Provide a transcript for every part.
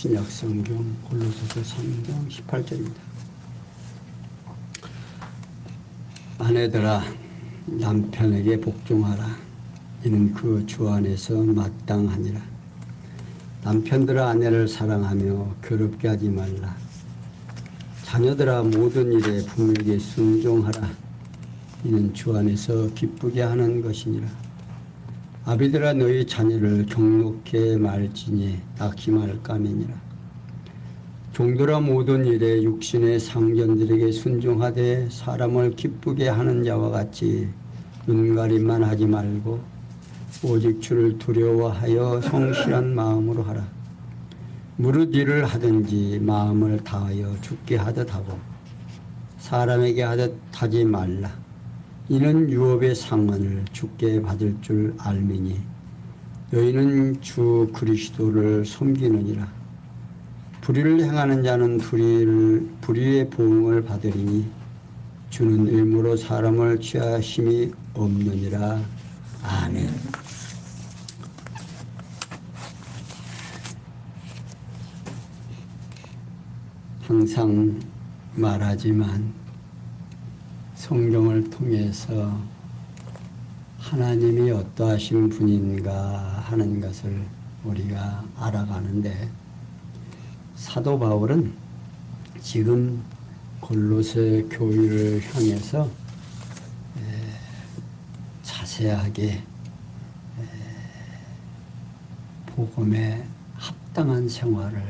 신약성경 골로새서 3장 18절입니다. 아내들아 남편에게 복종하라. 이는 그 주 안에서 마땅하니라. 남편들아 아내를 사랑하며 괴롭게 하지 말라. 자녀들아 모든 일에 부모에게 순종하라. 이는 주 안에서 기쁘게 하는 것이니라. 아비들아 너희 자녀를 경록케 말지니 낙심할 까매니라. 종들아 모든 일에 육신의 상전들에게 순종하되 사람을 기쁘게 하는 자와 같이 눈가림만 하지 말고 오직 주를 두려워하여 성실한 마음으로 하라. 무릇 일을 하든지 마음을 다하여 주께 하듯 하고 사람에게 하듯 하지 말라. 이는 유업의 상언을 주께 받을 줄 알미니 너희는 주 그리스도를 섬기느니라. 불의를 행하는 자는 불의의 보응을 받으리니 주는 의무로 사람을 취하심이 없느니라. 아멘. 항상 말하지만 성경을 통해서 하나님이 어떠하신 분인가 하는 것을 우리가 알아가는데 사도 바울은 지금 골로새 교회를 향해서 자세하게 복음에 합당한 생활을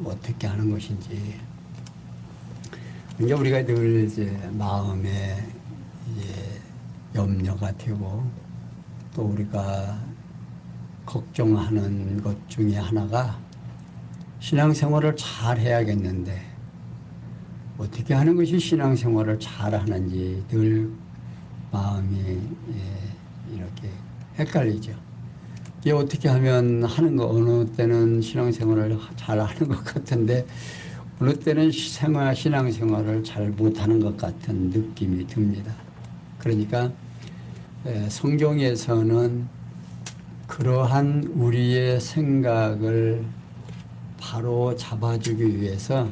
어떻게 하는 것인지 이제 우리가 늘 이제 마음에 이제 염려가 되고 또 우리가 걱정하는 것 중에 하나가 신앙생활을 잘 해야겠는데 어떻게 하는 것이 신앙생활을 잘 하는지 늘 마음이 이렇게 헷갈리죠. 이게 어떻게 하면 하는 거 어느 때는 신앙생활을 잘 하는 것 같은데 어느 때는 신앙생활을 잘 못하는 것 같은 느낌이 듭니다. 그러니까 성경에서는 그러한 우리의 생각을 바로 잡아주기 위해서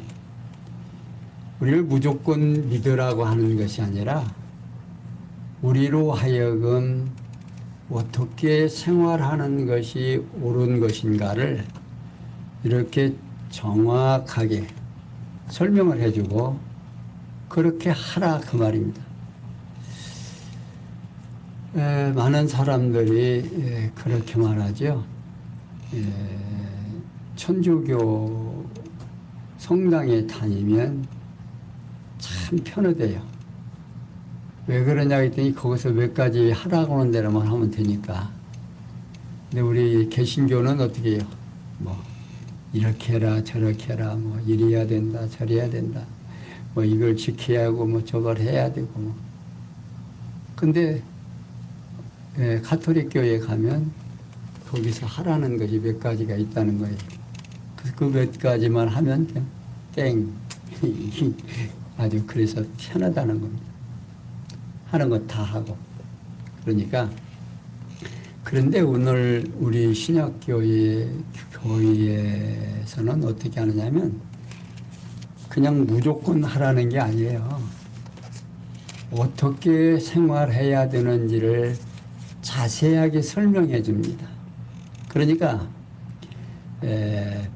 우리를 무조건 믿으라고 하는 것이 아니라 우리로 하여금 어떻게 생활하는 것이 옳은 것인가를 이렇게 정확하게 설명을 해주고 그렇게 하라 그 말입니다. 많은 사람들이 그렇게 말하죠. 천주교 성당에 다니면 참 편하대요. 왜 그러냐 했더니 거기서 몇 가지 하라고 하는 대로만 하면 되니까. 근데 우리 개신교는 어떻게 해요? 뭐 이렇게 해라 저렇게 해라 뭐 이래야 된다 저래야 된다 뭐 이걸 지켜야 하고 뭐 저걸 해야 되고 뭐. 근데 가톨릭 교회에 가면 거기서 하라는 것이 몇 가지가 있다는 거예요. 그 몇 가지만 하면 그냥 땡. 아주 그래서 편하다는 겁니다. 하는 것 다 하고. 그러니까 그런데 오늘 우리 신약교회에서는 어떻게 하느냐면 그냥 무조건 하라는 게 아니에요. 어떻게 생활해야 되는지를 자세하게 설명해 줍니다. 그러니까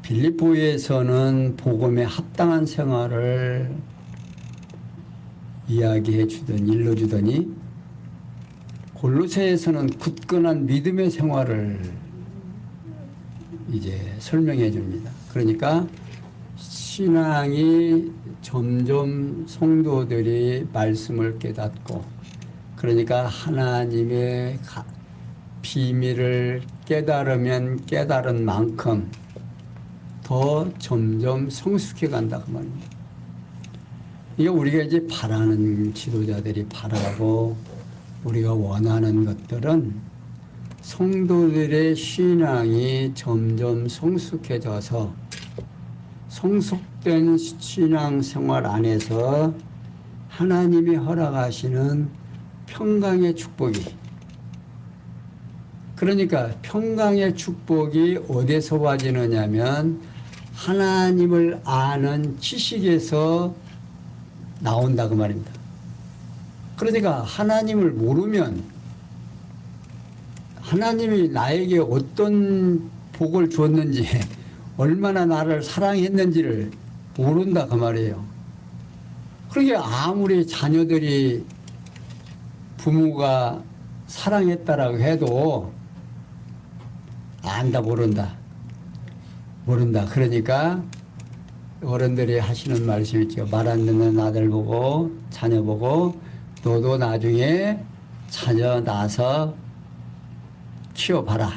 빌립보에서는 복음에 합당한 생활을 이야기해 주더니 일러주더니 골로새에서는 굳건한 믿음의 생활을 이제 설명해 줍니다. 그러니까 신앙이 점점 성도들이 말씀을 깨닫고 그러니까 하나님의 비밀을 깨달으면 깨달은 만큼 더 점점 성숙해 간다 그 말입니다. 이게 우리가 이제 바라는 지도자들이 바라고 우리가 원하는 것들은 성도들의 신앙이 점점 성숙해져서 성숙된 신앙생활 안에서 하나님이 허락하시는 평강의 축복이 그러니까 평강의 축복이 어디서 와지느냐면 하나님을 아는 지식에서 나온다 그 말입니다. 그러니까 하나님을 모르면 하나님이 나에게 어떤 복을 주었는지 얼마나 나를 사랑했는지를 모른다 그 말이에요. 그러니까 아무리 자녀들이 부모가 사랑했다라고 해도 안다 모른다. 그러니까 어른들이 하시는 말씀이 있죠. 말 안 듣는 아들 보고 자녀 보고 너도 나중에 자녀 낳아서 키워봐라.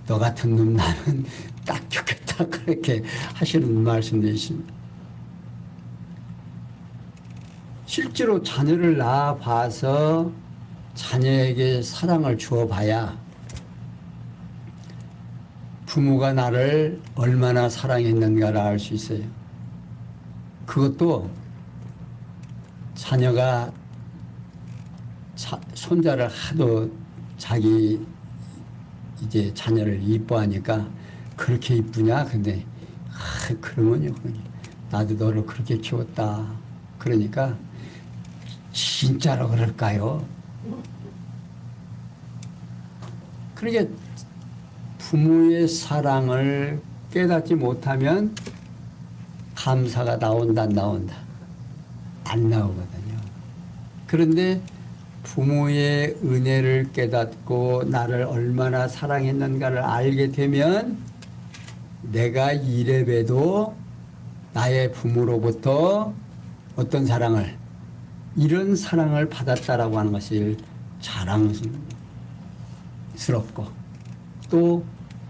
너 같은 놈 나는 딱 좋겠다. 그렇게 하시는 말씀도 있습니다. 실제로 자녀를 낳아봐서 자녀에게 사랑을 주어봐야 부모가 나를 얼마나 사랑했는가를 알 수 있어요. 그것도 자녀가 손자를 하도 자기 이제 자녀를 이뻐하니까 그렇게 이쁘냐? 근데 그러면요, 나도 너를 그렇게 키웠다. 그러니까 진짜로 그럴까요? 그러니까 부모의 사랑을 깨닫지 못하면 감사가 나온다 안 나온다? 안 나오거든요. 그런데 부모의 은혜를 깨닫고 나를 얼마나 사랑했는가를 알게 되면 내가 이래봬도 나의 부모로부터 어떤 사랑을, 이런 사랑을 받았다라고 하는 것이 자랑스럽고 또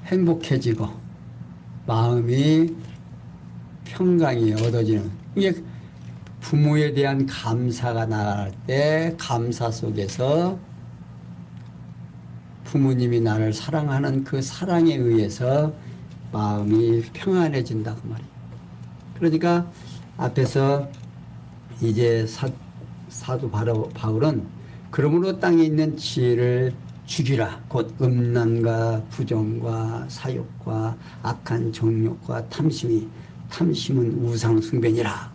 행복해지고 마음이 평강이 얻어지는, 이게 부모에 대한 감사가 나갈 때 감사 속에서 부모님이 나를 사랑하는 그 사랑에 의해서 마음이 평안해진다 그 말이에요. 그러니까 앞에서 이제 사도 바울은 그러므로 땅에 있는 지혜를 죽이라. 곧 음란과 부정과 사욕과 악한 정욕과 탐심은 우상 숭배니라.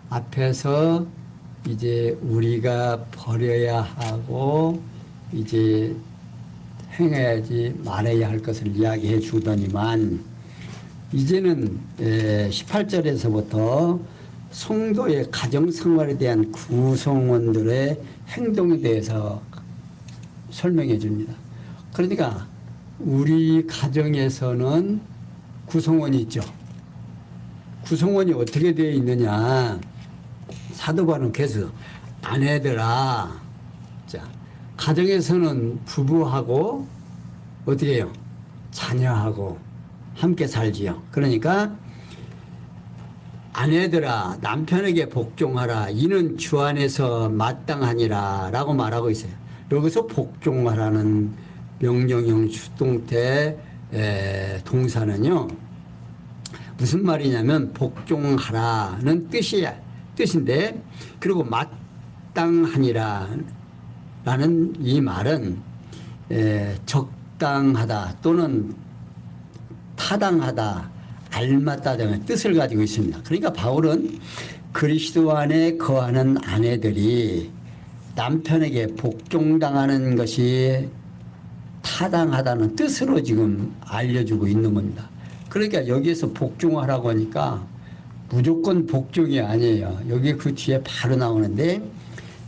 앞에서 이제 우리가 버려야 하고 이제 행해야지 말해야 할 것을 이야기해 주더니만 이제는 18절에서부터 성도의 가정생활에 대한 구성원들의 행동에 대해서 설명해 줍니다. 그러니까 우리 가정에서는 구성원이 있죠. 구성원이 어떻게 되어 있느냐. 사도 바울은 계속 아내들아, 자, 가정에서는 부부하고 어떻게 해요? 자녀하고 함께 살지요. 그러니까 아내들아 남편에게 복종하라. 이는 주 안에서 마땅하니라 라고 말하고 있어요. 여기서 복종하라는 명령형 수동태 동사는요, 무슨 말이냐면 복종하라는 뜻인데, 그리고 마땅하니라 라는 이 말은 적당하다 또는 타당하다, 알맞다 등의 뜻을 가지고 있습니다. 그러니까 바울은 그리스도 안에 거하는 아내들이 남편에게 복종당하는 것이 타당하다는 뜻으로 지금 알려주고 있는 겁니다. 그러니까 여기에서 복종하라고 하니까 무조건 복종이 아니에요. 여기 그 뒤에 바로 나오는데,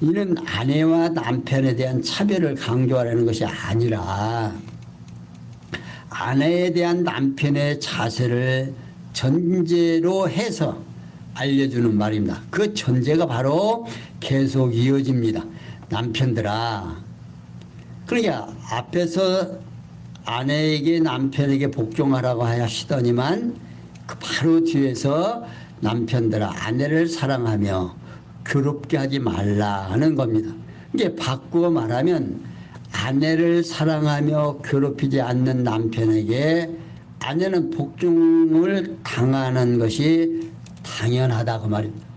이는 아내와 남편에 대한 차별을 강조하라는 것이 아니라 아내에 대한 남편의 자세를 전제로 해서 알려주는 말입니다. 그 전제가 바로 계속 이어집니다. 남편들아. 그러니까 앞에서 아내에게 남편에게 복종하라고 하시더니만 그 바로 뒤에서 남편들아 아내를 사랑하며 괴롭게 하지 말라 하는 겁니다. 이게 바꾸어 말하면 아내를 사랑하며 괴롭히지 않는 남편에게 아내는 복종을 당하는 것이 당연하다 그 말입니다.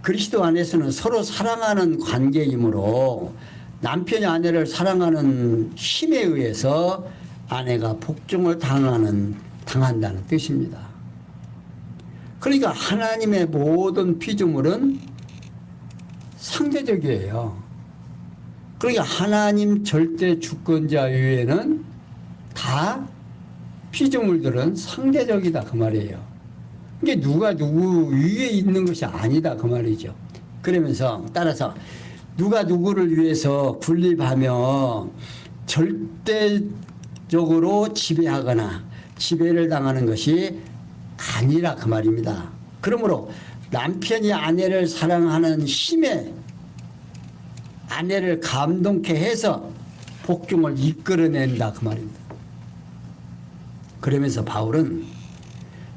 그리스도 안에서는 서로 사랑하는 관계이므로 남편이 아내를 사랑하는 힘에 의해서 아내가 복종을 당한다는 뜻입니다. 그러니까 하나님의 모든 피조물은 상대적이에요. 그러니까 하나님 절대 주권자 외에는 다 피조물들은 상대적이다 그 말이에요. 이게 누가 누구 위에 있는 것이 아니다 그 말이죠. 그러면서 따라서 누가 누구를 위해서 군립하며 절대적으로 지배하거나 지배를 당하는 것이 아니라 그 말입니다. 그러므로 남편이 아내를 사랑하는 힘에 아내를 감동케 해서 복종을 이끌어낸다 그 말입니다. 그러면서 바울은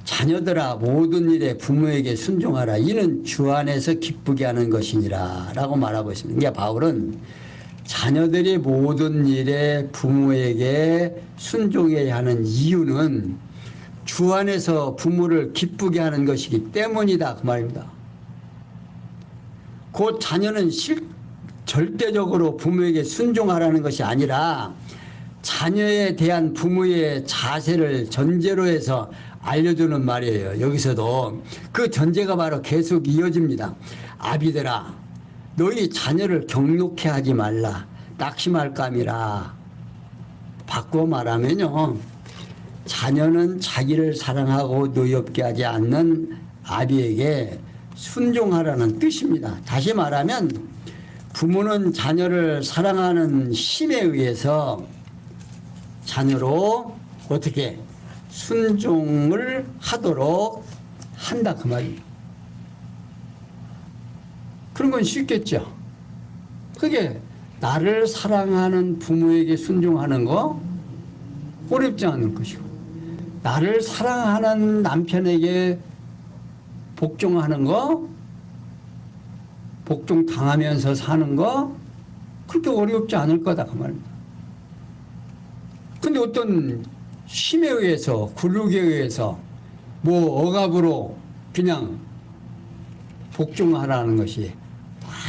자녀들아 모든 일에 부모에게 순종하라 이는 주 안에서 기쁘게 하는 것이니라 라고 말하고 있습니다. 그러니까 바울은 자녀들이 모든 일에 부모에게 순종해야 하는 이유는 주 안에서 부모를 기쁘게 하는 것이기 때문이다 그 말입니다. 곧 자녀는 절대적으로 부모에게 순종하라는 것이 아니라 자녀에 대한 부모의 자세를 전제로 해서 알려주는 말이에요. 여기서도 그 전제가 바로 계속 이어집니다. 아비들아 너희 자녀를 경록해 하지 말라 낙심할 감이라. 바꿔 말하면요, 자녀는 자기를 사랑하고 노엽게 하지 않는 아비에게 순종하라는 뜻입니다. 다시 말하면 부모는 자녀를 사랑하는 힘에 의해서 자녀로 어떻게 순종을 하도록 한다 그 말입니다. 그런 건 쉽겠죠. 그게 나를 사랑하는 부모에게 순종하는 거 어렵지 않은 것이고, 나를 사랑하는 남편에게 복종하는 거, 복종당하면서 사는 거 그렇게 어렵지 않을 거다 그 말입니다. 근데 어떤 힘에 의해서, 굴욕에 의해서 뭐 억압으로 그냥 복종하라는 것이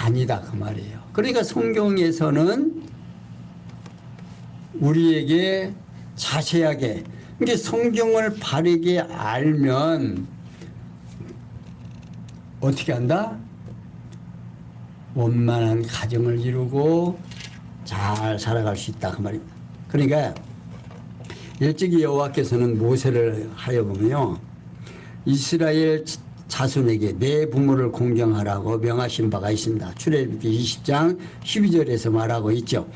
아니다 그 말이에요. 그러니까 성경에서는 우리에게 자세하게, 이게 성경을 바르게 알면 어떻게 한다? 원만한 가정을 이루고 잘 살아갈 수 있다 그 말입니다. 그러니까 일찍이 여호와께서는 모세를 하여 보면요, 이스라엘 자손에게 내 부모를 공경하라고 명하신 바가 있습니다. 출애굽기 20장 12절에서 말하고 있죠.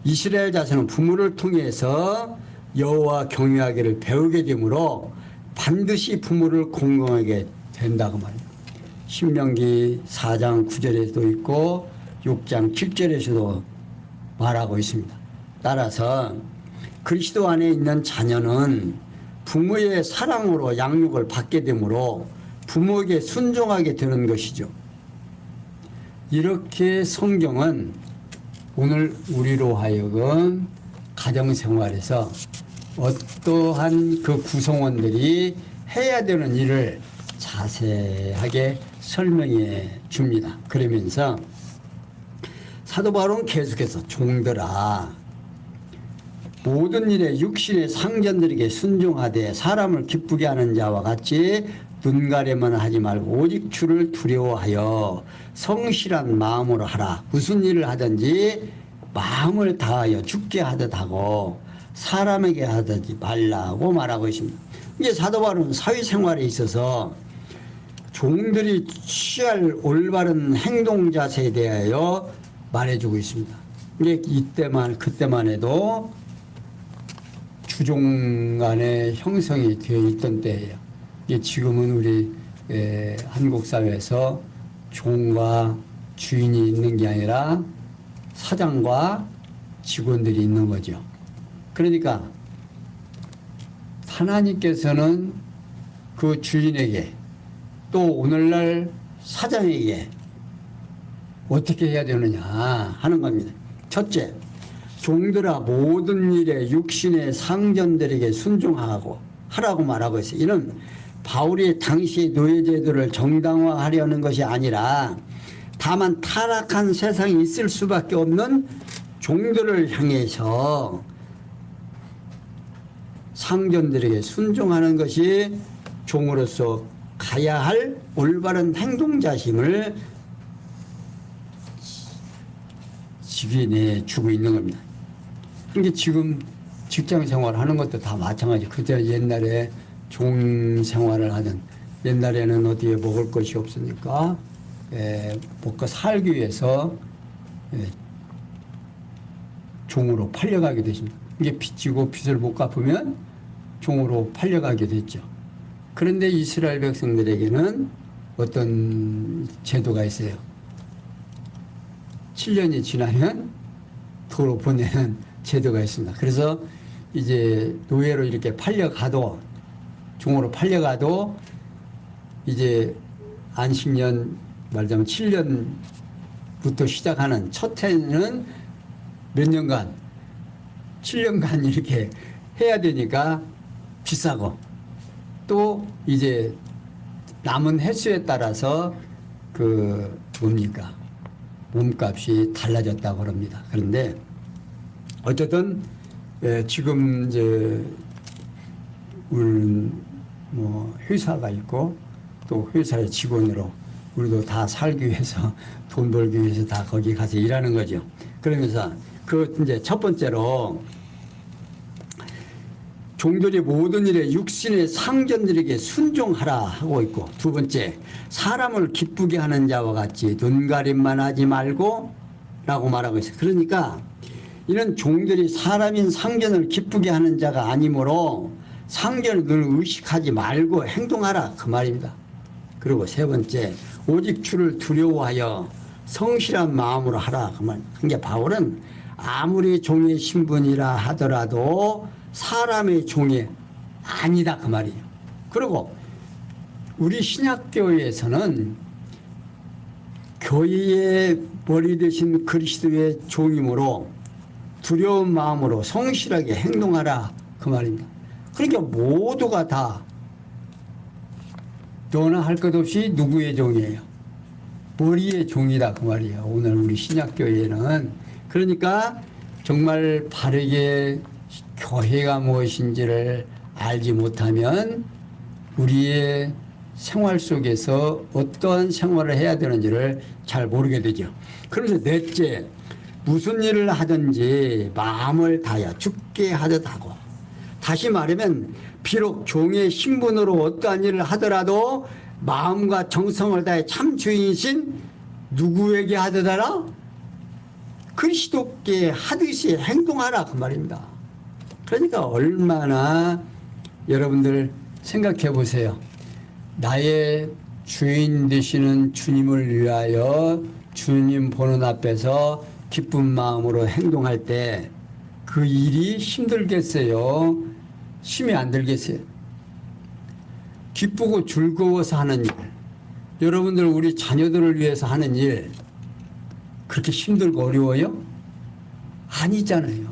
이스라엘 자손은 부모를 통해서 여호와 경외하기를 배우게 되므로 반드시 부모를 공경하게 된다고 말입니다. 신명기 4장 9절에도 있고 6장 7절에서도 말하고 있습니다. 따라서 그리스도 안에 있는 자녀는 부모의 사랑으로 양육을 받게 되므로 부모에게 순종하게 되는 것이죠. 이렇게 성경은 오늘 우리로 하여금 가정생활에서 어떠한 그 구성원들이 해야 되는 일을 자세하게 설명해 줍니다. 그러면서 사도 바울은 계속해서 종들아 모든 일에 육신의 상전들에게 순종하되 사람을 기쁘게 하는 자와 같이 눈가리만 하지 말고 오직 주를 두려워하여 성실한 마음으로 하라. 무슨 일을 하든지 마음을 다하여 주께 하듯 하고 사람에게 하듯 말라고 말하고 있습니다. 이게 사도 바울은 사회생활에 있어서 종들이 취할 올바른 행동 자세에 대하여 말해주고 있습니다. 이게 그때만 해도 주종 간의 형성이 되어 있던 때예요. 이게 지금은 우리 한국 사회에서 종과 주인이 있는 게 아니라 사장과 직원들이 있는 거죠. 그러니까 하나님께서는 그 주인에게 또 오늘날 사장에게 어떻게 해야 되느냐 하는 겁니다. 첫째, 종들아 모든 일에 육신의 상전들에게 순종하고 하라고 말하고 있어요. 이는 바울이 당시 노예제도를 정당화하려는 것이 아니라 다만 타락한 세상에 있을 수밖에 없는 종들을 향해서 상전들에게 순종하는 것이 종으로서 가야 할 올바른 행동자심을 직인해 주고 있는 겁니다. 그러니까 지금 직장 생활하는 것도 다 마찬가지. 그때 옛날에 종 생활을 하던, 옛날에는 어디에 먹을 것이 없으니까 먹고 살기 위해서 종으로 팔려가게 되십니다. 이게 빚지고 빚을 못 갚으면 종으로 팔려가게 됐죠. 그런데 이스라엘 백성들에게는 어떤 제도가 있어요. 7년이 지나면 도로 보내는 제도가 있습니다. 그래서 이제 노예로 이렇게 팔려가도, 종으로 팔려가도 이제 안식년 말하자면 7년부터 시작하는 첫 해는 몇 년간, 7년간 이렇게 해야 되니까 비싸고, 또 이제 남은 횟수에 따라서 그 뭡니까 몸값이 달라졌다고 그럽니다. 그런데 어쨌든 지금 이제 우리는 뭐 회사가 있고 또 회사의 직원으로 우리도 다 살기 위해서 돈 벌기 위해서 다 거기 가서 일하는 거죠. 그러면서 그 이제 첫 번째로 종들이 모든 일에 육신의 상전들에게 순종하라 하고 있고, 두 번째 사람을 기쁘게 하는 자와 같이 눈가림만 하지 말고 라고 말하고 있어요. 그러니까 이는 종들이 사람인 상전을 기쁘게 하는 자가 아니므로 상전을 늘 의식하지 말고 행동하라 그 말입니다. 그리고 세 번째 오직 주를 두려워하여 성실한 마음으로 하라 그 말. 그러니까 바울은 아무리 종의 신분이라 하더라도 사람의 종이 아니다 그 말이에요. 그리고 우리 신약교회에서는 교회의 머리 되신 그리스도의 종이므로 두려운 마음으로 성실하게 행동하라 그 말입니다. 그러니까 모두가 다 너나 할 것 없이 누구의 종이에요? 머리의 종이다 그 말이에요. 오늘 우리 신약교회는. 그러니까 정말 바르게 교회가 무엇인지를 알지 못하면 우리의 생활 속에서 어떠한 생활을 해야 되는지를 잘 모르게 되죠. 그래서 넷째, 무슨 일을 하든지 마음을 다하여 죽게 하듯 하고, 다시 말하면 비록 종의 신분으로 어떠한 일을 하더라도 마음과 정성을 다해 참 주인이신 누구에게 하듯 하라? 그리스도께 하듯이 행동하라 그 말입니다. 그러니까 얼마나 여러분들 생각해 보세요. 나의 주인 되시는 주님을 위하여 주님 보는 앞에서 기쁜 마음으로 행동할 때 그 일이 힘들겠어요? 힘이 안 들겠어요? 기쁘고 즐거워서 하는 일, 여러분들 우리 자녀들을 위해서 하는 일 그렇게 힘들고 어려워요? 아니잖아요.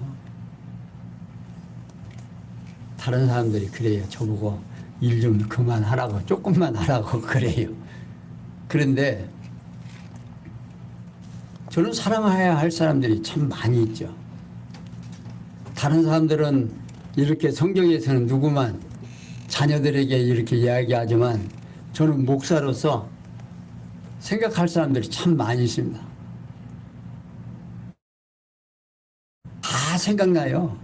다른 사람들이 그래요. 저보고 일 좀 그만하라고, 조금만 하라고 그래요. 그런데 저는 사랑해야 할 사람들이 참 많이 있죠. 다른 사람들은 이렇게 성경에서는 누구만 자녀들에게 이렇게 이야기하지만 저는 목사로서 생각할 사람들이 참 많이 있습니다. 다 생각나요.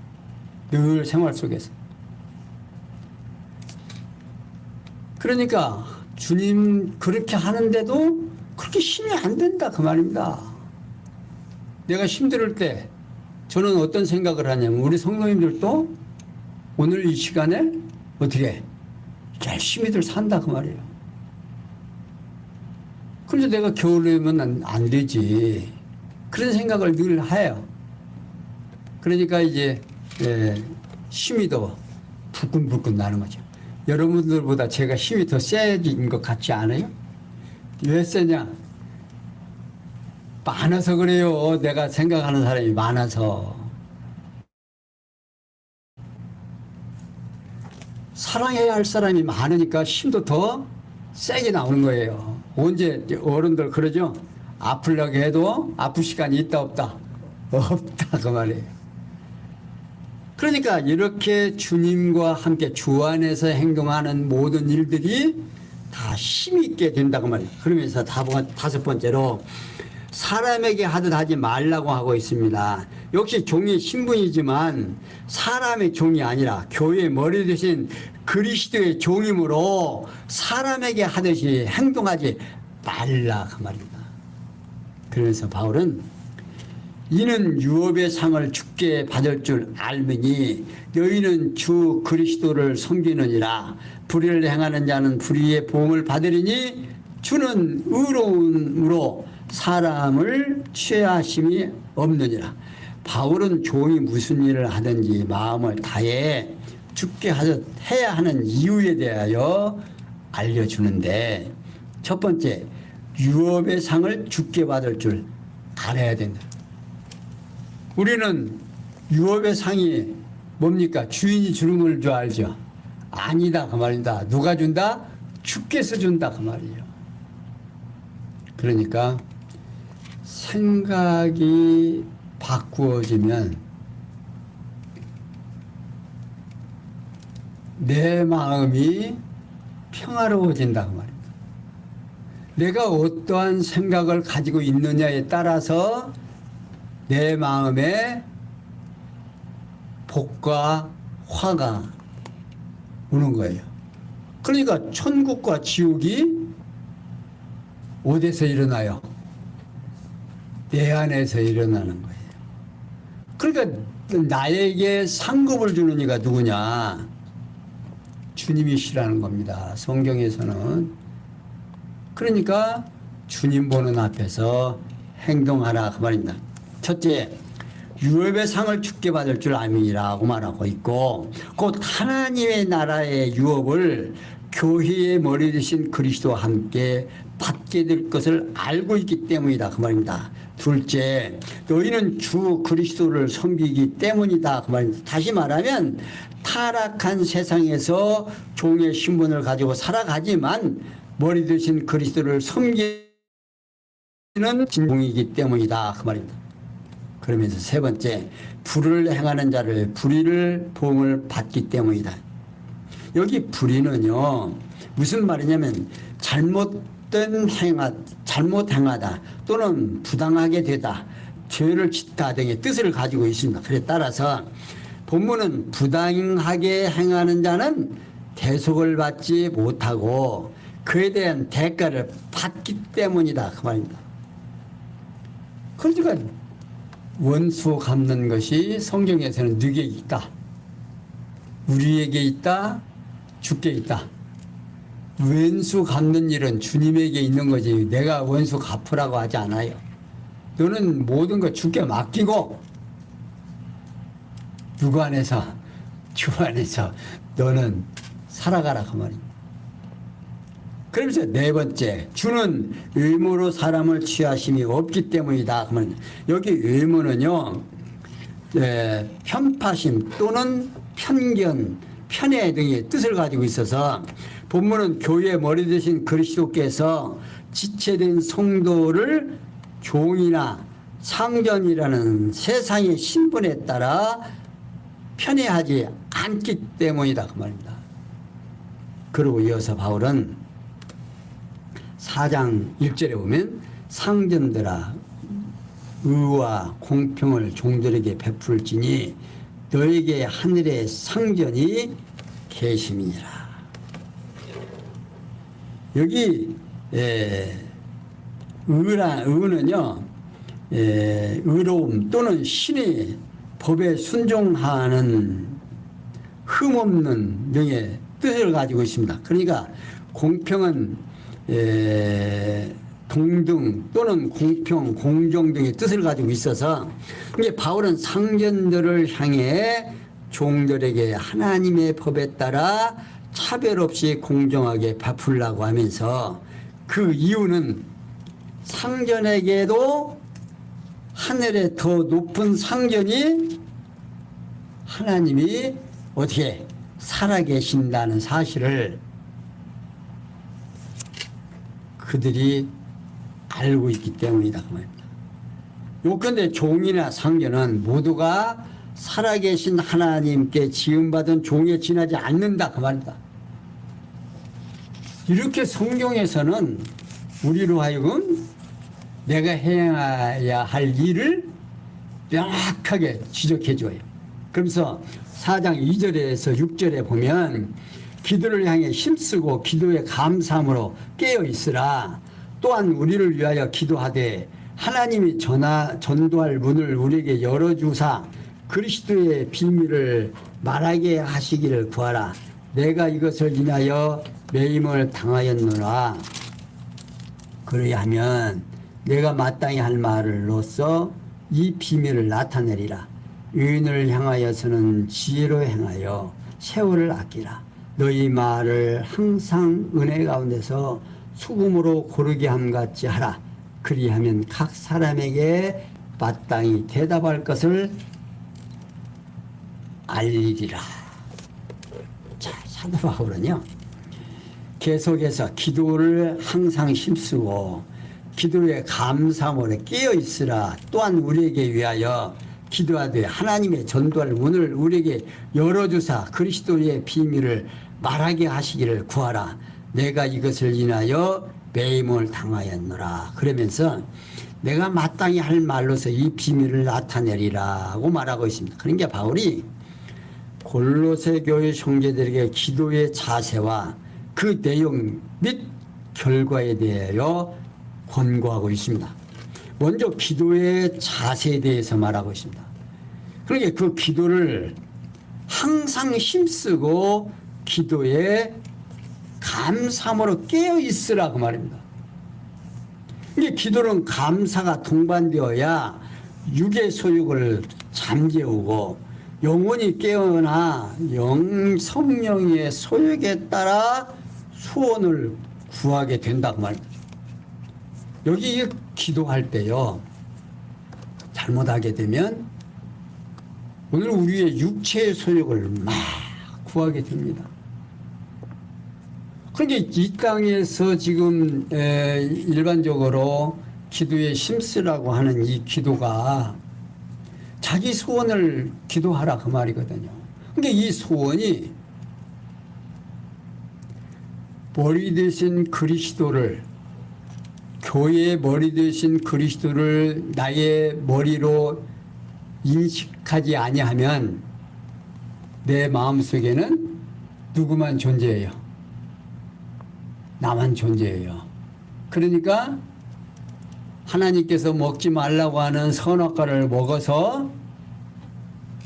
늘 생활 속에서. 그러니까 주님 그렇게 하는데도 그렇게 힘이 안 된다 그 말입니다. 내가 힘들 때 저는 어떤 생각을 하냐면 우리 성도님들도 오늘 이 시간에 어떻게 열심히들 산다 그 말이에요. 그래서 내가 게으르면 안 되지. 그런 생각을 늘 해요. 그러니까 이제 힘이 더 불끈불끈 나는 거죠. 여러분들보다 제가 힘이 더 세진 것 같지 않아요? 왜 세냐? 많아서 그래요. 내가 생각하는 사람이 많아서. 사랑해야 할 사람이 많으니까 힘도 더 세게 나오는 거예요. 언제 어른들 그러죠? 아프려고 해도 아플 시간이 있다 없다? 없다 그 말이에요. 그러니까 이렇게 주님과 함께 주 안에서 행동하는 모든 일들이 다 힘있게 된다고 말이에요. 그러면서 다섯 번째로 사람에게 하듯 하지 말라고 하고 있습니다. 역시 종이 신분이지만 사람의 종이 아니라 교회의 머리 되신 그리스도의 종이므로 사람에게 하듯이 행동하지 말라 그 말입니다. 그래서 바울은 이는 유업의 상을 주께 받을 줄 알므니 너희는 주 그리스도를 섬기느니라. 불의를 행하는 자는 불의의 보응을 받으리니 주는 의로움으로 사람을 취하심이 없느니라. 바울은 종이 무슨 일을 하든지 마음을 다해 주께 하듯 해야 하는 이유에 대하여 알려주는데, 첫 번째, 유업의 상을 주께 받을 줄 알아야 된다. 우리는 유업의 상이 뭡니까? 주인이 주는 걸 줄 알죠? 아니다 그 말입니다. 누가 준다? 주께서 준다 그 말이에요. 그러니까 생각이 바꾸어지면 내 마음이 평화로워진다 그 말입니다. 내가 어떠한 생각을 가지고 있느냐에 따라서 내 마음에 복과 화가 오는 거예요. 그러니까 천국과 지옥이 어디서 일어나요? 내 안에서 일어나는 거예요. 그러니까 나에게 상급을 주는 이가 누구냐? 주님이시라는 겁니다. 성경에서는. 그러니까 주님 보는 앞에서 행동하라 그 말입니다. 첫째, 유업의 상을 주께 받을 줄 아미라고 말하고 있고, 곧 하나님의 나라의 유업을 교회의 머리 되신 그리스도와 함께 받게 될 것을 알고 있기 때문이다 그 말입니다. 둘째, 너희는 주 그리스도를 섬기기 때문이다 그 말입니다. 다시 말하면 타락한 세상에서 종의 신분을 가지고 살아가지만 머리 되신 그리스도를 섬기는 진공이기 때문이다 그 말입니다. 그러면서 세 번째, 불을 행하는 자를 불의를 보응을 받기 때문이다. 여기 불의는요 무슨 말이냐면 잘못 행하다 또는 부당하게 되다, 죄를 짓다 등의 뜻을 가지고 있습니다. 그에 따라서 본문은 부당하게 행하는 자는 대속을 받지 못하고 그에 대한 대가를 받기 때문이다 그 말입니다. 그러니까 원수 갚는 것이 성경에서는 누구에게 있다? 우리에게 있다? 주께 있다. 원수 갚는 일은 주님에게 있는 거지 내가 원수 갚으라고 하지 않아요. 너는 모든 것 주께 맡기고 누구 안에서? 주 안에서 너는 살아가라 그 말입니다. 그러면서 네 번째, 주는 의무로 사람을 취하심이 없기 때문이다. 그러면 여기 의무는요, 편파심 또는 편견, 편애 등의 뜻을 가지고 있어서 본문은 교회의 머리 되신 그리스도께서 지체된 성도를 종이나 상전이라는 세상의 신분에 따라 편애하지 않기 때문이다. 그 말입니다. 그리고 이어서 바울은 4장 1절에 보면 상전들아 의와 공평을 종들에게 베풀지니 너에게 하늘의 상전이 계심이니라. 여기 의는요 의로움 또는 신의 법에 순종하는 흠없는 등의 뜻을 가지고 있습니다. 그러니까 공평은 동등 또는 공평, 공정 등의 뜻을 가지고 있어서 이게 바울은 상전들을 향해 종들에게 하나님의 법에 따라 차별 없이 공정하게 베풀라고 하면서 그 이유는 상전에게도 하늘의 더 높은 상전이 하나님이 어떻게 살아계신다는 사실을 그들이 알고 있기 때문이다 그 말입니다. 요컨대 종이나 상전은 모두가 살아계신 하나님께 지음받은 종에 지나지 않는다 그 말이다. 이렇게 성경에서는 우리로 하여금 내가 해야 할 일을 명확하게 지적해줘요. 그러면서 4장 2절에서 6절에 보면 기도를 향해 힘쓰고 기도에 감사함으로 깨어있으라. 또한 우리를 위하여 기도하되 하나님이 전도할 문을 우리에게 열어주사 그리스도의 비밀을 말하게 하시기를 구하라. 내가 이것을 인하여 매임을 당하였노라. 그리하면 내가 마땅히 할 말로써 이 비밀을 나타내리라. 의인을 향하여서는 지혜로 행하여 세월을 아끼라. 너희 말을 항상 은혜 가운데서 수금으로 고르게 함같이 하라. 그리하면 각 사람에게 마땅히 대답할 것을 알리리라. 자, 사도 바울은요 계속해서 기도를 항상 힘쓰고 기도에 감사함으로 깨어있으라. 또한 우리에게 위하여 기도하되 하나님의 전도할 문을 우리에게 열어주사 그리스도의 비밀을 말하게 하시기를 구하라. 내가 이것을 인하여 매임을 당하였노라. 그러면서 내가 마땅히 할 말로서 이 비밀을 나타내리라고 말하고 있습니다. 그러니까 바울이 골로새 교회 형제들에게 기도의 자세와 그 내용 및 결과에 대하여 권고하고 있습니다. 먼저 기도의 자세에 대해서 말하고 있습니다. 그러니까 그 기도를 항상 힘쓰고 기도에 감사함으로 깨어있으라 그 말입니다. 이게 기도는 감사가 동반되어야 육의 소욕을 잠재우고 영혼이 깨어나 성령의 소욕에 따라 소원을 구하게 된다 그 말입니다. 여기 기도할 때요 잘못하게 되면 오늘 우리의 육체의 소욕을 막 구하게 됩니다. 그런데 이 땅에서 지금 일반적으로 기도에 힘쓰라고 하는 이 기도가 자기 소원을 기도하라 그 말이거든요. 그러니까 이 소원이 머리 대신 그리스도를 교회의 머리 대신 그리스도를 나의 머리로 인식하지 아니하면 내 마음속에는 누구만 존재해요? 나만 존재해요. 그러니까 하나님께서 먹지 말라고 하는 선악과를 먹어서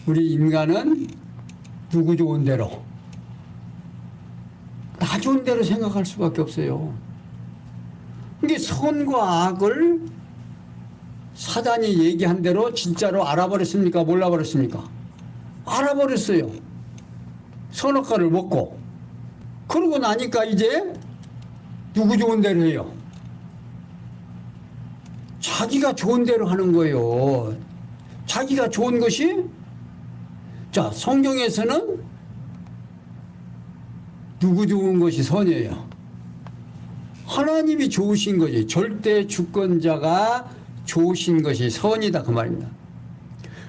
우리 인간은 누구 좋은 대로 나 좋은 대로 생각할 수밖에 없어요. 이게 선과 악을 사단이 얘기한 대로 진짜로 알아버렸습니까? 몰라버렸습니까? 알아버렸어요. 선악과를 먹고. 그러고 나니까 이제 누구 좋은 대로 해요? 자기가 좋은 대로 하는 거예요. 자기가 좋은 것이 자 성경에서는 누구 좋은 것이 선이에요? 하나님이 좋으신 것이 절대 주권자가 좋으신 것이 선이다 그 말입니다.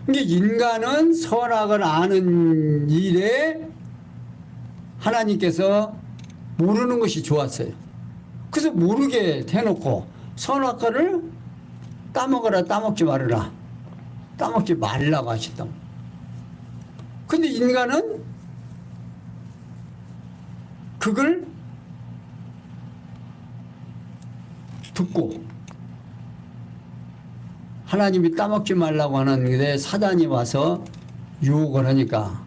그러니까 인간은 선악을 아는 일에 하나님께서 모르는 것이 좋았어요. 그래서 모르게 해놓고 선악과를 따먹어라 따먹지 말아라 따먹지 말라고 하셨다. 근데 인간은 그걸 듣고 하나님이 따먹지 말라고 하는데 사단이 와서 유혹을 하니까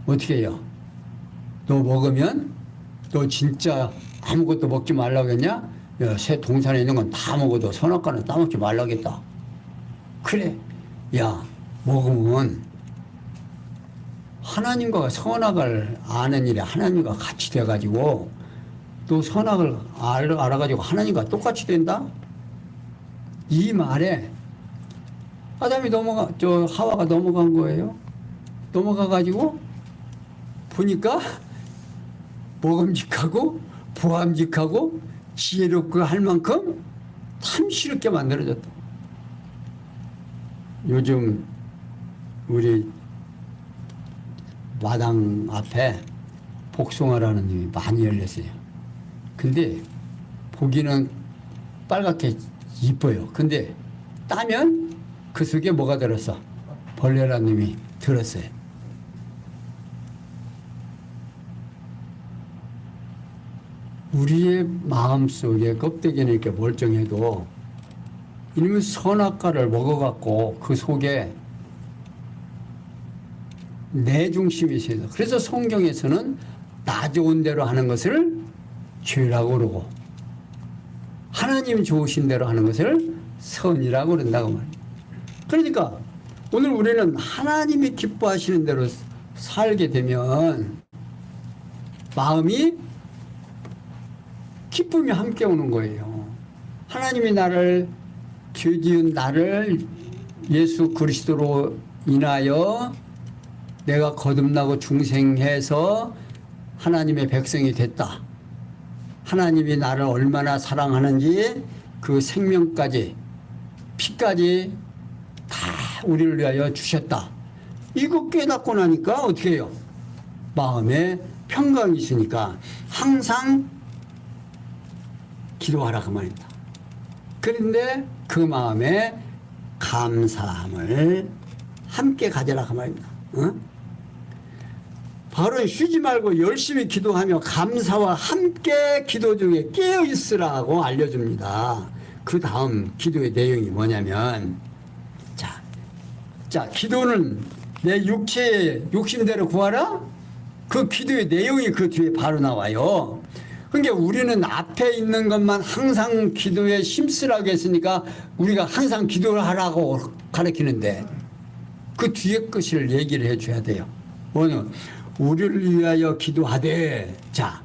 어떻게 해요? 너 먹으면 너 진짜 아무것도 먹지 말라고 했냐? 야, 새 동산에 있는 건 다 먹어도 선악과는 따먹지 말라겠다. 그래. 야, 먹으면 하나님과 선악을 아는 일에 하나님과 같이 돼가지고 또 선악을 알아가지고 하나님과 똑같이 된다? 이 말에 아담이 하와가 넘어간 거예요. 넘어가가지고 보니까 먹음직하고 보암직하고 지혜롭고 할 만큼 탐스럽게 만들어졌다. 요즘 우리 마당 앞에 복숭아라는 잎이 많이 열렸어요. 근데 보기는 빨갛게 이뻐요. 근데 따면 그 속에 뭐가 들었어? 벌레라는 놈이 들었어요. 우리의 마음속에 껍데기는 이렇게 멀쩡해도 이놈의 선악과를 먹어갖고 그 속에 내 중심이 있어요. 그래서 성경에서는 나 좋은 대로 하는 것을 죄라고 그러고 하나님 좋으신 대로 하는 것을 선이라고 그런다고 말이에요. 그러니까 오늘 우리는 하나님이 기뻐하시는 대로 살게 되면 마음이 기쁨이 함께 오는 거예요. 하나님이 나를 죄 지은 나를 예수 그리스도로 인하여 내가 거듭나고 중생해서 하나님의 백성이 됐다. 하나님이 나를 얼마나 사랑하는지 그 생명까지 피까지 다 우리를 위하여 주셨다. 이거 깨닫고 나니까 어떻게 해요? 마음에 평강이 있으니까 항상 기도하라 그 말입니다. 그런데 그 마음에 감사함을 함께 가져라 그 말입니다. 바로 쉬지 말고 열심히 기도하며 감사와 함께 기도 중에 깨어 있으라고 알려줍니다. 그 다음 기도의 내용이 뭐냐면 자 기도는 내 육체의 욕심대로 구하라. 그 기도의 내용이 그 뒤에 바로 나와요. 그러니까 우리는 앞에 있는 것만 항상 기도에 심쓰라고 했으니까 우리가 항상 기도를 하라고 가르치는데 그 뒤에 것을 얘기를 해줘야 돼요. 뭐는 우리를 위하여 기도하되, 자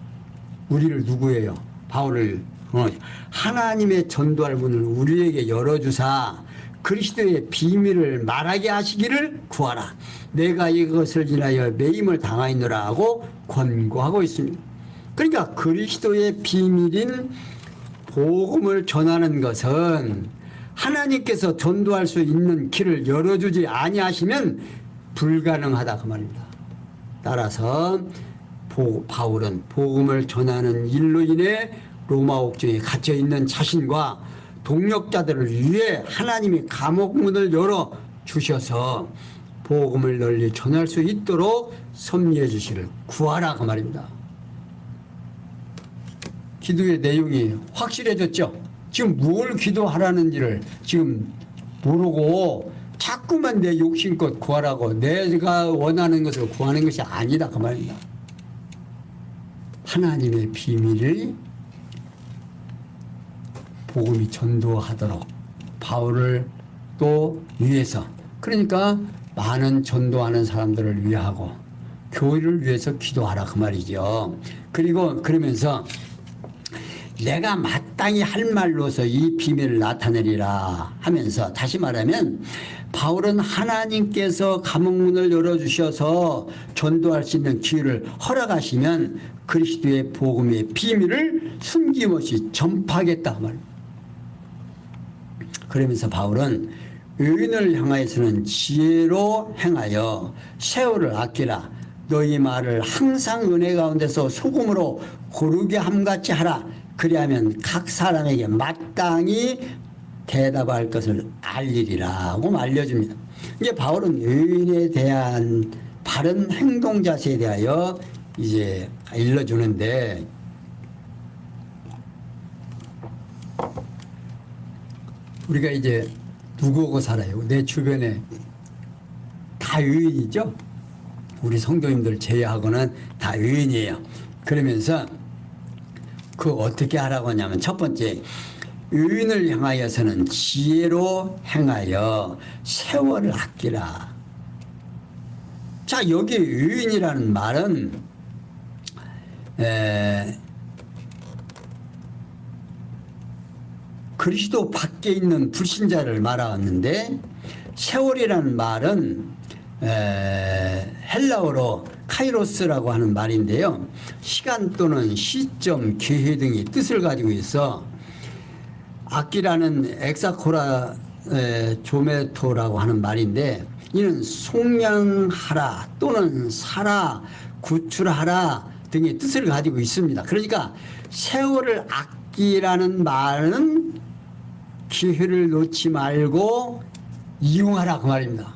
우리를 누구예요? 바울을 하나님의 전도할 문을 우리에게 열어주사 그리스도의 비밀을 말하게 하시기를 구하라. 내가 이것을 인하여 매임을 당하였노라 하고 권고하고 있습니다. 그러니까 그리스도의 비밀인 복음을 전하는 것은 하나님께서 전도할 수 있는 길을 열어주지 아니하시면 불가능하다 그 말입니다. 따라서 바울은 복음을 전하는 일로 인해 로마 옥중에 갇혀있는 자신과 동역자들을 위해 하나님이 감옥 문을 열어 주셔서 복음을 널리 전할 수 있도록 섭리해 주시를 구하라 그 말입니다. 기도의 내용이 확실해졌죠. 지금 뭘 기도하라는지를 지금 모르고 자꾸만 내 욕심껏 구하라고 내가 원하는 것을 구하는 것이 아니다 그 말입니다. 하나님의 비밀을 복음이 전도하도록 바울을 또 위해서, 그러니까 많은 전도하는 사람들을 위하고 교회를 위해서 기도하라 그 말이죠. 그리고 그러면서 내가 마땅히 할 말로서 이 비밀을 나타내리라 하면서, 다시 말하면 바울은 하나님께서 감옥문을 열어주셔서 전도할 수 있는 기회를 허락하시면 그리스도의 복음의 비밀을 숨김없이 전파하겠다 그 말입니다. 그러면서 바울은 의인을 향하여서는 지혜로 행하여 세월을 아끼라. 너희 말을 항상 은혜 가운데서 소금으로 고르게 함같이 하라. 그리하면 각 사람에게 마땅히 대답할 것을 알리리라고 알려줍니다. 이제 바울은 의인에 대한 바른 행동 자세에 대하여 이제 일러주는데, 우리가 이제 누구하고 살아요? 내 주변에 다 의인이죠? 우리 성도님들 제외하고는 다 의인이에요. 그러면서 그 어떻게 하라고 하냐면, 첫 번째, 의인을 향하여서는 지혜로 행하여 세월을 아끼라. 자, 여기 의인이라는 말은 그리스도 밖에 있는 불신자를 말하는데, 세월이라는 말은 헬라어로 카이로스라고 하는 말인데요. 시간 또는 시점, 기회 등의 뜻을 가지고 있어 악기라는 엑사코라 조메토라고 하는 말인데, 이는 속량하라 또는 사라, 구출하라 등의 뜻을 가지고 있습니다. 그러니까 세월을 아끼라는 말은 기회를 놓지 말고 이용하라 그 말입니다.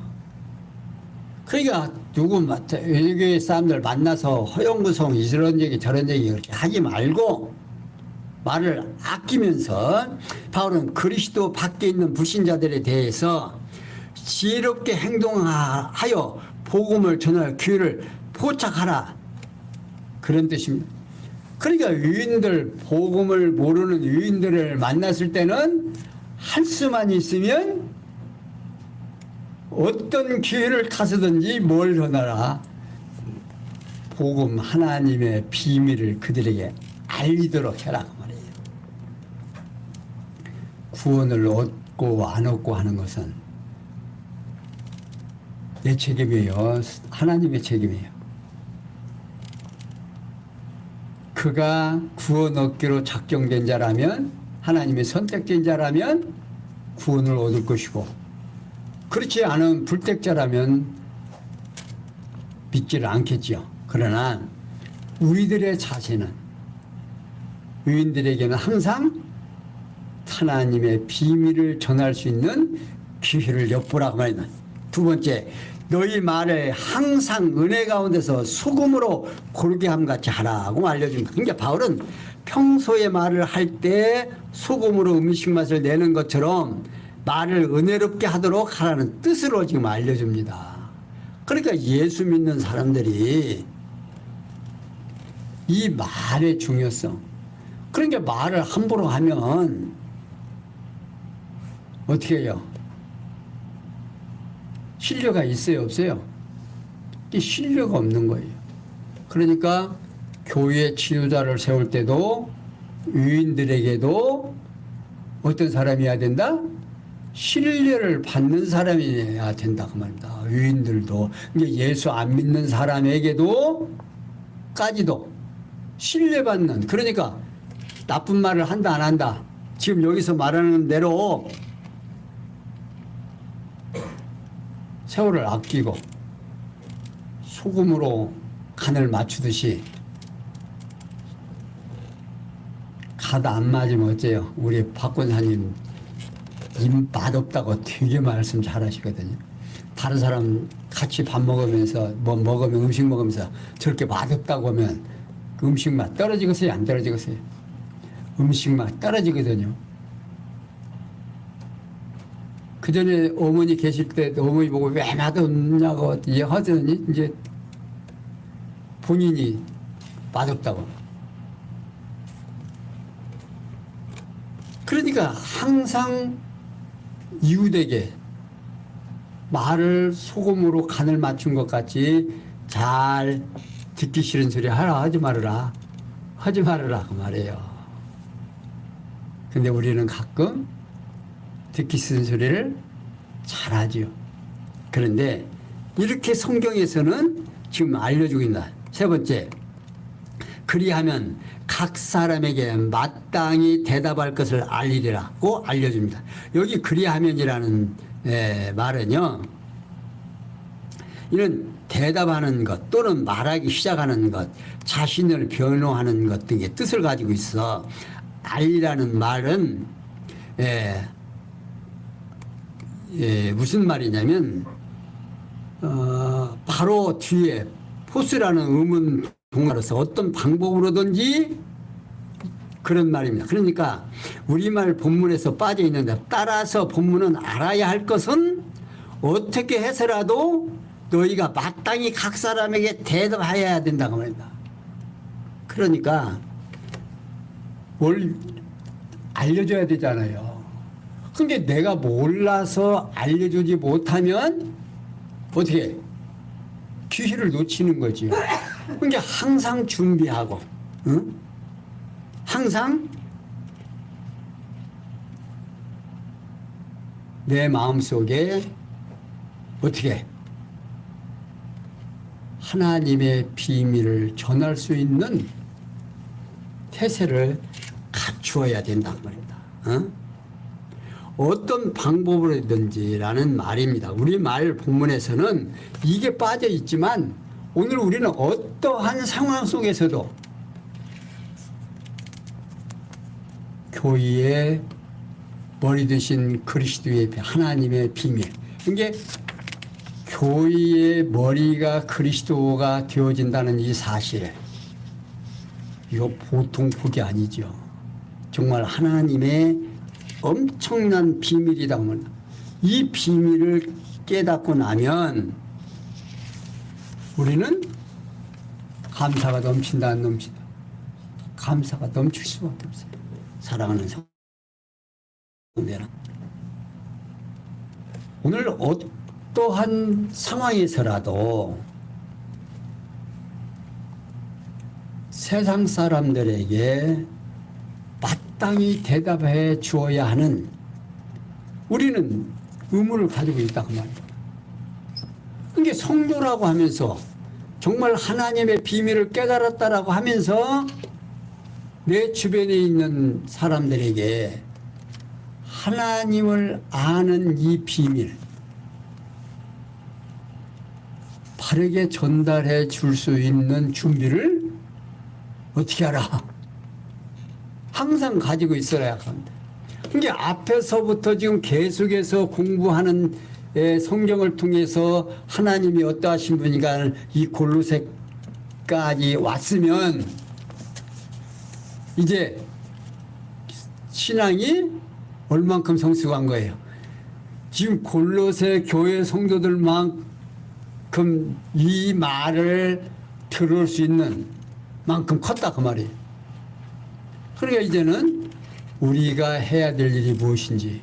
그러니까 외교의 사람들 만나서 허영무성 이런 얘기 저런 얘기 그렇게 하지 말고 말을 아끼면서 바울은 그리스도 밖에 있는 불신자들에 대해서 지혜롭게 행동하여 복음을 전할 기회를 포착하라 그런 뜻입니다. 그러니까 유인들, 복음을 모르는 유인들을 만났을 때는 할 수만 있으면 어떤 기회를 타서든지 뭘 전하라. 복음 하나님의 비밀을 그들에게 알리도록 해라 그 말이에요. 구원을 얻고 안 얻고 하는 것은 내 책임이에요. 하나님의 책임이에요. 그가 구원 얻기로 작정된 자라면, 하나님의 선택된 자라면 구원을 얻을 것이고, 그렇지 않은 불택자라면 믿지를 않겠지요. 그러나 우리들의 자세는, 유인들에게는 항상 하나님의 비밀을 전할 수 있는 기회를 엿보라고 말이다. 두 번째, 너희 말을 항상 은혜 가운데서 소금으로 고르게 함같이 하라고 알려줍니다. 그러니까 바울은 평소에 말을 할 때 소금으로 음식 맛을 내는 것처럼 말을 은혜롭게 하도록 하라는 뜻으로 지금 알려줍니다. 그러니까 예수 믿는 사람들이 이 말의 중요성, 그러니까 말을 함부로 하면 어떻게 해요? 신뢰가 있어요, 없어요? 이 신뢰가 없는 거예요. 그러니까 교회 지도자를 세울 때도 유인들에게도 어떤 사람이어야 된다? 신뢰를 받는 사람이어야 된다 그 말입니다. 유인들도 예수 안 믿는 사람에게도 까지도 신뢰받는, 그러니까 나쁜 말을 한다 안 한다, 지금 여기서 말하는 대로 세월을 아끼고 소금으로 간을 맞추듯이, 갓 안 맞으면 어째요? 우리 박 권사님 입 맛없다고 되게 말씀 잘하시거든요. 다른 사람 같이 밥 먹으면서 음식 먹으면서 저렇게 맛없다고 하면 그 음식 맛 떨어지겠어요? 안 떨어지겠어요? 음식 맛 떨어지거든요. 그 전에 어머니 계실 때 어머니 보고 왜 맛없냐고 하더니 이제 본인이 맛없다고. 그러니까 항상 이웃에게 말을 소금으로 간을 맞춘 것 같이 잘 듣기 싫은 소리 하라, 하지 말아라, 하지 말아라 그 말이에요. 근데 우리는 가끔 듣기 싫은 소리를 잘하지요. 그런데 이렇게 성경에서는 지금 알려주고 있다. 세 번째, 그리하면 각 사람에게 마땅히 대답할 것을 알리리라고 알려줍니다. 여기 그리하면이라는 말은요, 이는 대답하는 것 또는 말하기 시작하는 것, 자신을 변호하는 것 등의 뜻을 가지고 있어. 알리라는 말은 무슨 말이냐면 바로 뒤에 포스라는 의문 동사로서 어떤 방법으로든지 그런 말입니다. 그러니까 우리말 본문에서 빠져 있는데, 따라서 본문은 알아야 할 것은 어떻게 해서라도 너희가 마땅히 각 사람에게 대답해야 된다고 말입니다. 그러니까 뭘 알려줘야 되잖아요. 근데 내가 몰라서 알려주지 못하면 어떻게 해? 기회를 놓치는 거지. 그러니까 항상 준비하고, 응? 항상 내 마음속에 어떻게 하나님의 비밀을 전할 수 있는 태세를 갖추어야 된다는 말입니다. 응? 어떤 방법으로든지라는 말입니다. 우리 말 본문에서는 이게 빠져 있지만 오늘 우리는 어떠한 상황 속에서도 교회의 머리 되신 그리스도의 하나님의 비밀, 이게 교회의 머리가 그리스도가 되어진다는 이 사실, 이거 보통 복이 아니죠. 정말 하나님의 엄청난 비밀이다 보면 이 비밀을 깨닫고 나면 우리는 감사가 넘친다 안 넘친다. 감사가 넘칠 수밖에 없어요. 사랑하는 성도들, 오늘 어떠한 상황에서라도 세상 사람들에게 마땅히 대답해 주어야 하는 우리는 의무를 가지고 있다고 말이에요. 그게 성도라고 하면서 정말 하나님의 비밀을 깨달았다라고 하면서 내 주변에 있는 사람들에게 하나님을 아는 이 비밀 바르게 전달해 줄 수 있는 준비를 어떻게 하라? 항상 가지고 있어야 합니다. 그러니까 앞에서부터 지금 계속해서 공부하는 성경을 통해서 하나님이 어떠하신 분인가 이 골로새까지 왔으면 이제 신앙이 얼만큼 성숙한 거예요. 지금 골로새 교회 성도들만큼 이 말을 들을 수 있는 만큼 컸다 그 말이에요. 그러니까 이제는 우리가 해야 될 일이 무엇인지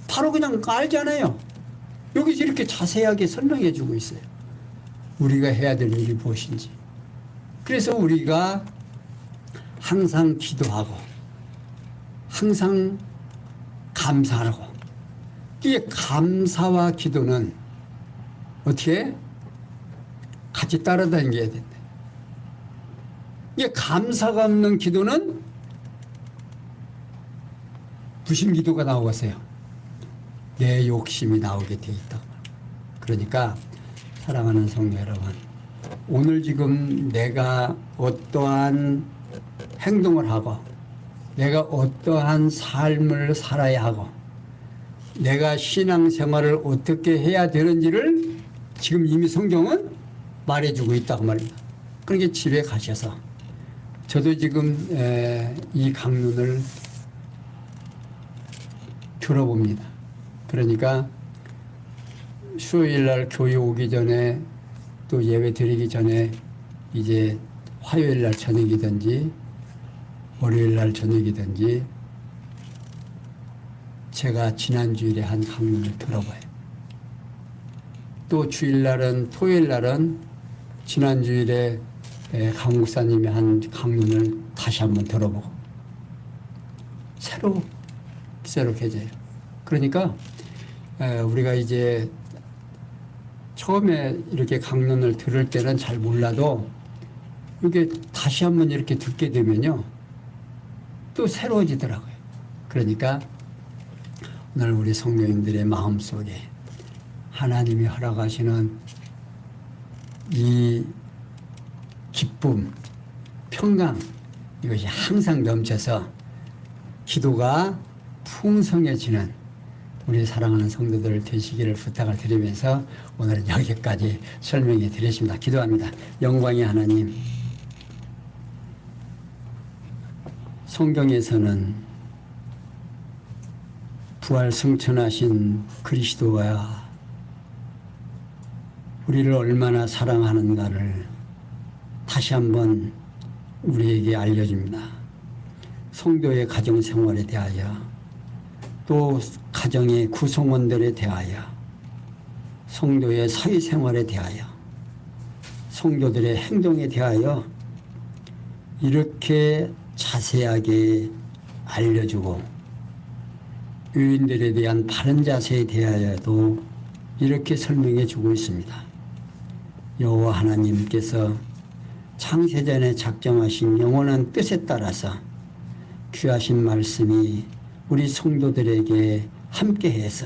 바로 그냥 알잖아요. 여기서 이렇게 자세하게 설명해 주고 있어요. 우리가 해야 될 일이 무엇인지. 그래서 우리가 항상 기도하고 항상 감사하고, 이게 감사와 기도는 어떻게 같이 따라다녀야 된다. 이게 감사가 없는 기도는 부심기도가 나오겠어요. 내 욕심이 나오게 돼 있다. 그러니까 사랑하는 성도 여러분, 오늘 지금 내가 어떠한 행동을 하고 내가 어떠한 삶을 살아야 하고 내가 신앙생활을 어떻게 해야 되는지를 지금 이미 성경은 말해주고 있다고 말입니다. 그러니까 집에 가셔서 저도 지금 이 강론을 들어봅니다. 그러니까 수요일 날 교회 오기 전에 또 예배 드리기 전에 이제 화요일 날 저녁이든지 월요일 날 저녁이든지 제가 지난 주일에 한 강론을 들어봐요. 또 주일 날은 토요일 날은 지난 주일에 강 목사님이 한 강론을 다시 한번 들어보고 새롭게져요. 그러니까 우리가 이제 처음에 이렇게 강론을 들을 때는 잘 몰라도 이게 다시 한번 이렇게 듣게 되면요 또 새로워지더라고요. 그러니까 오늘 우리 성도님들의 마음속에 하나님이 허락하시는 이 기쁨, 평강, 이것이 항상 넘쳐서 기도가 풍성해지는 우리 사랑하는 성도들 되시기를 부탁을 드리면서 오늘은 여기까지 설명해 드렸습니다. 기도합니다. 영광의 하나님, 성경에서는 부활 승천하신 그리스도가 우리를 얼마나 사랑하는가를 다시 한번 우리에게 알려줍니다. 성도의 가정생활에 대하여 또 가정의 구성원들에 대하여 성도의 사회생활에 대하여 성도들의 행동에 대하여 이렇게 자세하게 알려주고 유인들에 대한 바른 자세에 대하여도 이렇게 설명해 주고 있습니다. 여호와 하나님께서 창세전에 작정하신 영원한 뜻에 따라서 귀하신 말씀이 우리 성도들에게 함께해서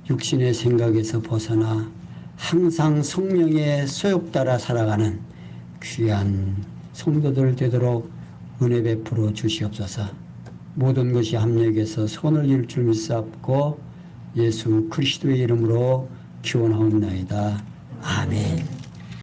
육신의 생각에서 벗어나 항상 성령의 소욕 따라 살아가는 귀한 성도들 되도록 은혜 베풀어 주시옵소서. 모든 것이 합력해서 손을 이룰 줄 믿사옵고 예수 그리스도의 이름으로 기원하옵나이다. 아멘.